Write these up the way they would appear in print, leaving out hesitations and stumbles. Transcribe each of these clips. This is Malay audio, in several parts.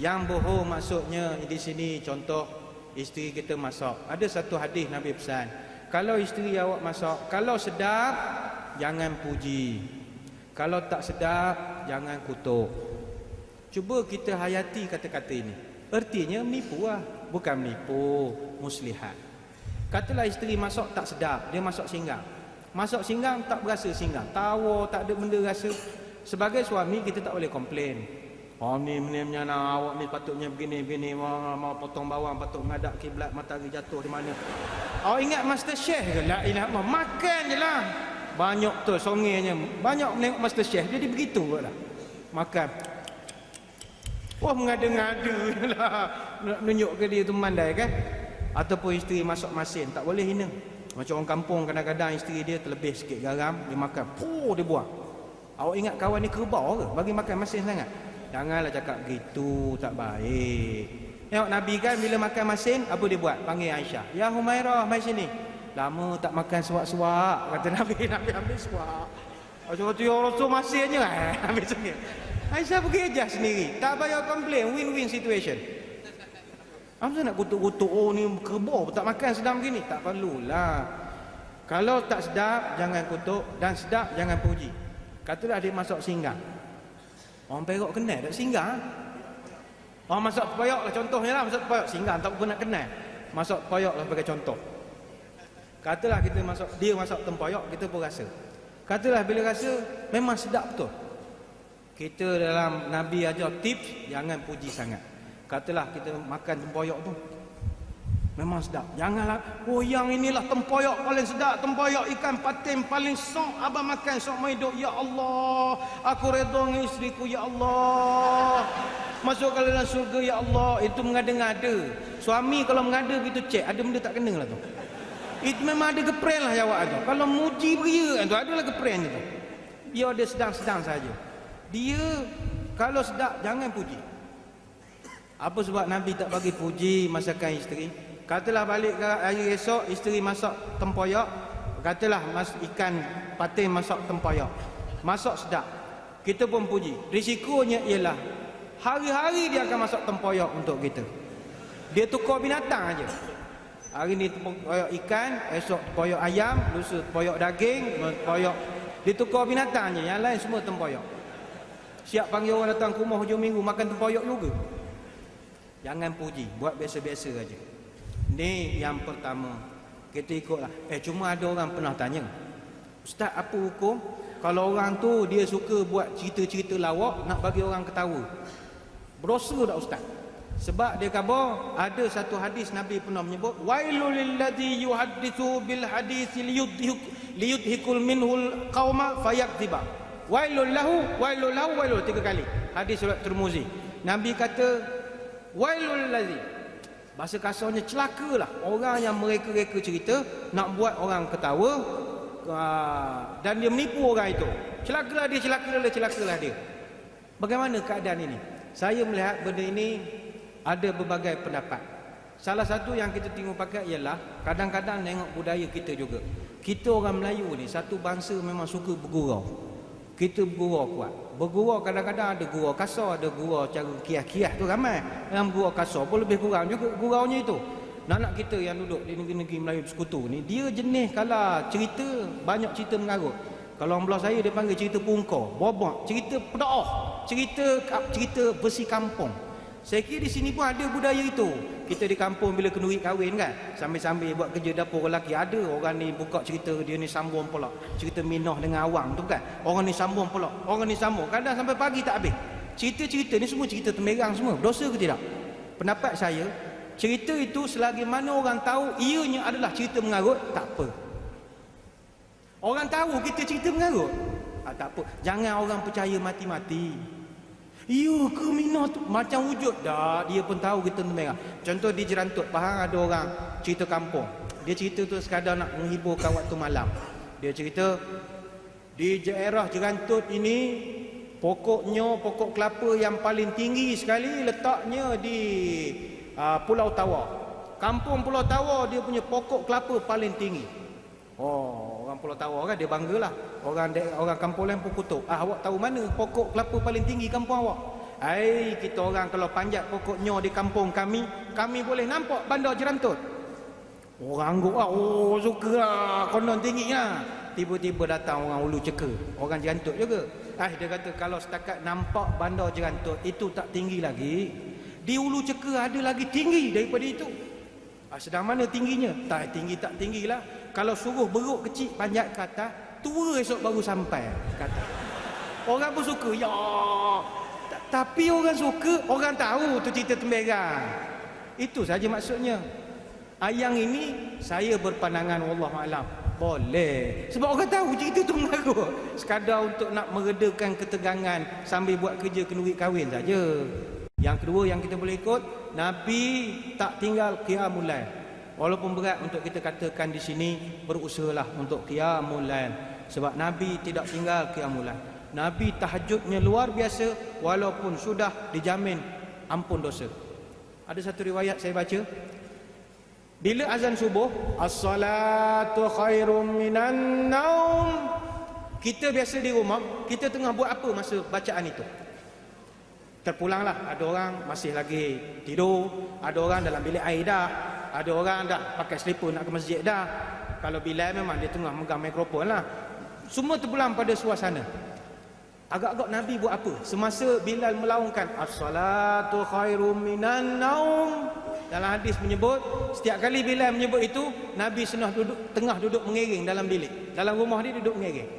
Yang bohong maksudnya di sini contoh isteri kita masak. Ada satu hadis Nabi pesan, kalau isteri awak masak, kalau sedap jangan puji, kalau tak sedap jangan kutuk. Cuba kita hayati kata-kata ini. Artinya menipu lah, bukan menipu, muslihat. Katalah isteri masak tak sedap, dia masak singgang. Masak singgang tak berasa singgang, tawa tak ada benda rasa. Sebagai suami kita tak boleh komplain. Oh ni menyana awak ni patutnya begini-begini, mau potong bawang, patut menghadap kiblat, matahari jatuh di mana. Awak ingat Master Chef ke? La ilaha illallah, makan je lah. Banyak tu songenya, banyak menengok Master Chef, jadi begitu kot lah. Makan. Wah mengada-ngada lah, nak tunjuk ke dia tu mandai kan. Ataupun isteri masak masin, tak boleh hina. Macam orang kampung kadang-kadang isteri dia terlebih sikit garam, dia makan, dia buang. Awak ingat kawan ni kerbau ke bagi makan masin sangat? Janganlah cakap begitu, tak baik. Tengok Nabi kan bila makan masin, apa dia buat? Panggil Aisyah, ya Humairah, mai sini. Lama tak makan suak-suak, kata Nabi. Nabi ambil suak. Macam tu ya Rasul masinnya ambil sini. Aisyah pergi aja sendiri, tak payah komplain, win-win situation. Apa nak kutuk-kutuk, oh ni kerbau tak makan sedap begini? Tak perlulah. Kalau tak sedap jangan kutuk, dan sedap jangan puji. Katalah dia masak singgang, orang Perak kenal tak singgang? Orang masak pepayok lah contohnya lah, masak pepayok singgang tak pernah kenal. Masak pepayok lah sebagai contoh. Katalah kita masak, dia masak tempayok, kita pun rasa. Katalah bila rasa memang sedap betul. Kita dalam Nabi ajar tips, jangan puji sangat. Katalah kita makan tempoyak tu memang sedap, janganlah oh yang inilah tempoyak paling sedap, tempoyak ikan patin paling sok, abang makan sok hidup. Ya Allah, aku redha dengan isteriku, ya Allah, masuk ke dalam surga, ya Allah. Itu mengada-ngada. Suami kalau mengada begitu, cek ada benda tak kena lah tu. Itu memang ada gepren lah jawab tu. Kalau muji beria tu adalah gepren tu. Dia ada sedang-sedang saja. Dia kalau sedap jangan puji. Apa sebab Nabi tak bagi puji masakan isteri? Katalah balik ke hari esok, isteri masak tempoyak, katalah ikan patin masak tempoyak, masak sedap, kita pun puji. Risikonya ialah hari-hari dia akan masak tempoyak untuk kita. Dia tukar binatang aja. Hari ni tempoyak ikan, esok tempoyak ayam, lusa tempoyak daging, tempoyak. Dia tukar binatang aja, yang lain semua tempoyak. Siap panggil orang datang ke rumah hujung minggu makan tempoyak juga. Jangan puji, buat biasa-biasa aja. Ni yang pertama. Kita ikutlah. Cuma ada orang pernah tanya, Ustaz, apa hukum kalau orang tu dia suka buat cerita-cerita lawak nak bagi orang ketawa? Berdosa tak Ustaz? Sebab dia khabar ada satu hadis Nabi pernah menyebut, wailul lilladzi yuhadditsu bil hadits liyudhikul minhul qauma fayakdziba. Wailul lahu, wailul lahu, wailul, 3 kali. Hadis surat Tirmizi. Nabi kata wailul ladzi, bahasa kasarnya celakalah orang yang mereka-reka cerita nak buat orang ketawa, dan dia menipu orang itu. Celakalah dia, celakalah dia. Bagaimana keadaan ini? Saya melihat benda ini ada berbagai pendapat. Salah satu yang kita tengok pakai ialah kadang-kadang tengok budaya kita juga. Kita orang Melayu ni satu bangsa memang suka bergurau. Kita bergurau kuat. Bergurau kadang-kadang ada gurau kasar, ada gurau cara kias-kias tu ramai. Yang gurau kasar pun lebih kurang juga guraunya itu. Nak kita yang duduk di negeri-negeri Melayu Sekutu ni, dia jenis kalau cerita, banyak cerita mengarut. Kalau orang belah saya dia panggil cerita pungkau, bobok, cerita pedaah, cerita besi kampung. Saya kira di sini pun ada budaya itu. Kita di kampung bila kenduri kahwin kan, sambil-sambil buat kerja dapur orang lelaki, ada orang ni buka cerita dia ni sambung pula. Cerita Minah dengan Awang tu kan. Orang ni sambung pula, orang ni sambung. Kadang sampai pagi tak habis. Cerita-cerita ni semua cerita temerang semua. Dosa ke tidak? Pendapat saya, cerita itu selagi mana orang tahu ianya adalah cerita mengarut, tak apa. Orang tahu kita cerita mengarut, tak apa. Jangan orang percaya mati-mati. Ya ke Minah tu macam wujud dah, dia pun tahu kita temerang. Contoh di Jerantut, Pahang ada orang cerita kampung. Dia cerita tu sekadar nak menghiburkan waktu malam. Dia cerita di daerah Jerantut ini pokok kelapa yang paling tinggi sekali letaknya di Pulau Tawar. Kampung Pulau Tawar dia punya pokok kelapa paling tinggi. Oh, orang Pulau Tawar kan dia banggalah. Orang kampung lain pun kutuk. Awak tahu mana pokok kelapa paling tinggi kampung awak? Kita orang kalau panjat pokok nyo di kampung kami boleh nampak bandar jerantut. Orang angguk suka lah, konon tinggi lah. Tiba-tiba datang orang Ulu Ceka, orang jerantut juga. Dia kata kalau setakat nampak bandar jerantut itu tak tinggi lagi, di Ulu Ceka ada lagi tinggi daripada itu. Sedang mana tingginya? Tak tinggi lah. Kalau suruh beruk kecil panjat ke atas, tua esok baru sampai kata. Orang pun suka. Ya. Tapi orang suka, orang tahu tu cerita temberang. Itu saja maksudnya. Yang ini saya berpandangan wallahu alam boleh. Sebab orang tahu cerita tu mengarut. Sekadar untuk nak meredakan ketegangan sambil buat kerja kenduri kahwin saja. Yang kedua yang kita boleh ikut, Nabi tak tinggal qiyamul lail. Walaupun berat untuk kita katakan di sini, berusahalah untuk qiyamul lail. Sebab Nabi tidak tinggal qiyamul lail. Nabi tahajudnya luar biasa walaupun sudah dijamin ampun dosa. Ada satu riwayat saya baca, bila azan subuh, as-salatu khairum minan naum. Kita biasa di rumah, kita tengah buat apa masa bacaan itu? Terpulanglah, ada orang masih lagi tidur, ada orang dalam bilik air dah, ada orang dah pakai selipar nak ke masjid dah. Kalau Bilal memang dia tengah megang mikrofon lah. Semua terpulang pada suasana. Agak-agak Nabi buat apa? Semasa Bilal melaungkan as-salatu khairum minan naum, dalam hadis menyebut, setiap kali Bilal menyebut itu, Nabi tengah duduk mengiring dalam bilik. Dalam rumah dia duduk mengiring.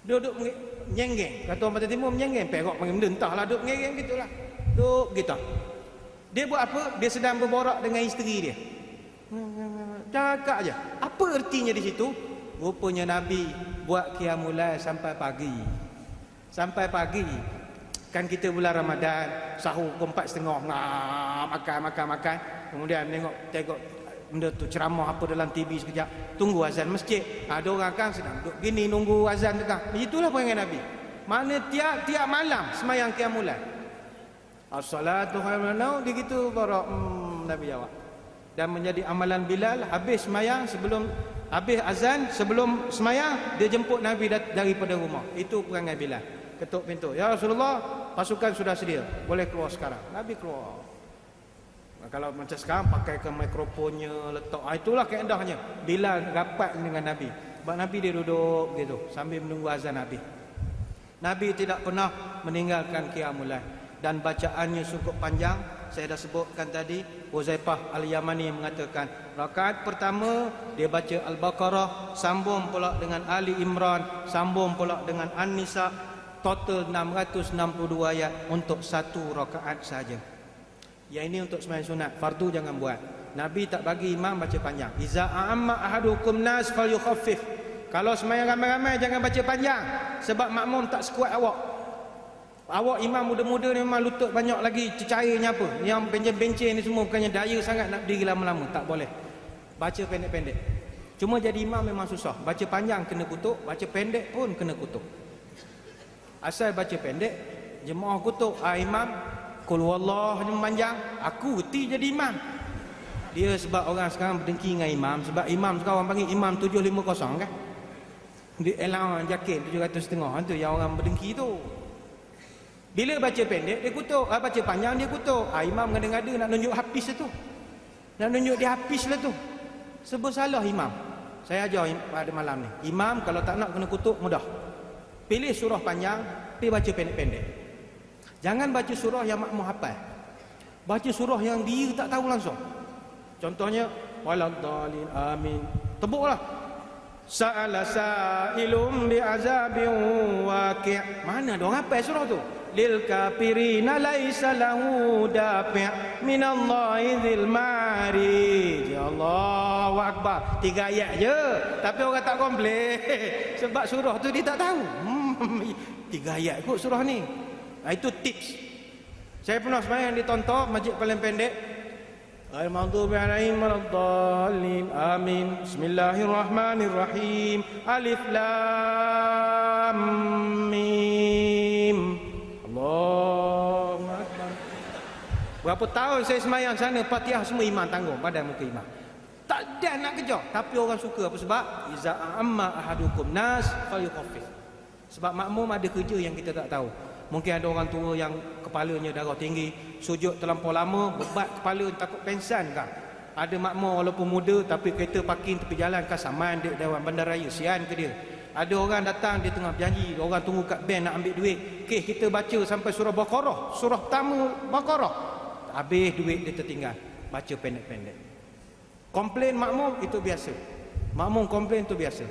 Duduk menyenggeng. Kata orang Pantai Timur menyenggeng. Perok panggil benda entahlah, duduk mengiring gitulah. Duduk gitu. Dia buat apa? Dia sedang berborak dengan isteri dia. Cakap aja. Apa ertinya di situ? Rupanya Nabi buat qiyamul lail sampai pagi. Sampai pagi. Kan kita bulan Ramadan, sahur ke 4:30, makan. Kemudian tengok benda tu ceramah apa dalam TV sekejap, tunggu azan masjid. Ada orang kan sedang duduk gini nunggu azan tengah. Itulah perangai Nabi. Mana tiap malam semayang qiyamul lail. As-salatu khairun minannawm, begitu barak Nabi jawab. Dan menjadi amalan Bilal, habis semayang habis azan sebelum semayang dia jemput Nabi daripada rumah. Itu perangai Bilal. Ketuk pintu, ya Rasulullah, pasukan sudah sedia, boleh keluar sekarang. Nabi keluar. Kalau macam sekarang pakaikan mikrofonnya, letak, itulah keedahnya. Bilal rapat dengan Nabi. Sebab Nabi dia duduk gitu sambil menunggu azan Nabi. Nabi tidak pernah meninggalkan qiyamul lail dan bacaannya cukup panjang. Saya dah sebutkan tadi, Huzaifah Al-Yamani mengatakan rakaat pertama dia baca Al-Baqarah, sambung pula dengan Ali Imran, sambung pula dengan An-Nisa. Total 662 ayat untuk satu rakaat saja. Yang ini untuk sembahyang sunat, fardu jangan buat. Nabi tak bagi imam baca panjang. Iza a'amma ahadukum nas falyukhaffif. Kalau sembahyang ramai-ramai jangan baca panjang, sebab makmum tak sekuat awak. Awak imam muda-muda ni memang lutut banyak lagi cecairnya apa. Yang bencin-bencin ni semua bukannya daya sangat nak berdiri lama-lama, tak boleh. Baca pendek-pendek. Cuma jadi imam memang susah. Baca panjang kena kutuk, baca pendek pun kena kutuk. Asal baca pendek, jemaah kutuk, imam qul huwallahu panjang, aku reti jadi imam. Dia sebab orang sekarang berdengki dengan imam, sebab imam sekarang orang panggil imam 750 kan. Dia elang jaket 750 tu yang orang berdengki tu. Bila baca pendek dia kutuk, baca panjang dia kutuk. Imam ngada-ngada nak tunjuk hafiz tu. Nak tunjuk dia hafiz lah tu. Sebab salah imam. Saya ajar pada malam ni. Imam kalau tak nak kena kutuk mudah. Pilih surah panjang, pergi baca pendek-pendek. Jangan baca surah yang makmum hafal. Baca surah yang dia tak tahu langsung. Contohnya waladhdallin amin. Tebuklah. Sa'ala sa'ilum bi'azabin waqi'. Mana ada orang hafal surah tu? Lil kafirina laisa lahu dafi' minallahi dzil ma'arij. Ya Allahu akbar. 3 ayat je, tapi orang tak komplain sebab surah tu dia tak tahu. 3 ayat kot surah ni. Itu tips. Saya pernah sembahyang di Tontok, masjid paling pendek. Al-maghdubi alaihim waladdallin. Amin. Bismillahirrahmanirrahim. Alif lam mim. Allahu akbar. Berapa tahun saya sembahyang sana, Fatihah semua imam tanggung pada muka imam. Tak ada nak kejar, tapi orang suka apa sebab iza amma ahadukum nas falyukhaffif. Sebab makmum ada kerja yang kita tak tahu. Mungkin ada orang tua yang kepalanya darah tinggi, sujud terlampau lama, bebat kepala, takut pensan kah? Ada makmur walaupun muda tapi kereta parking tepi jalan kah, saman dia dewan bandaraya, sian ke dia? Ada orang datang dia tengah berjanji, orang tunggu kat bank nak ambil duit. Okey, kita baca sampai surah Baqarah, surah pertama Baqarah. Habis duit dia tertinggal. Baca pendek-pendek. Komplain makmum itu biasa. Makmum komplain itu biasa.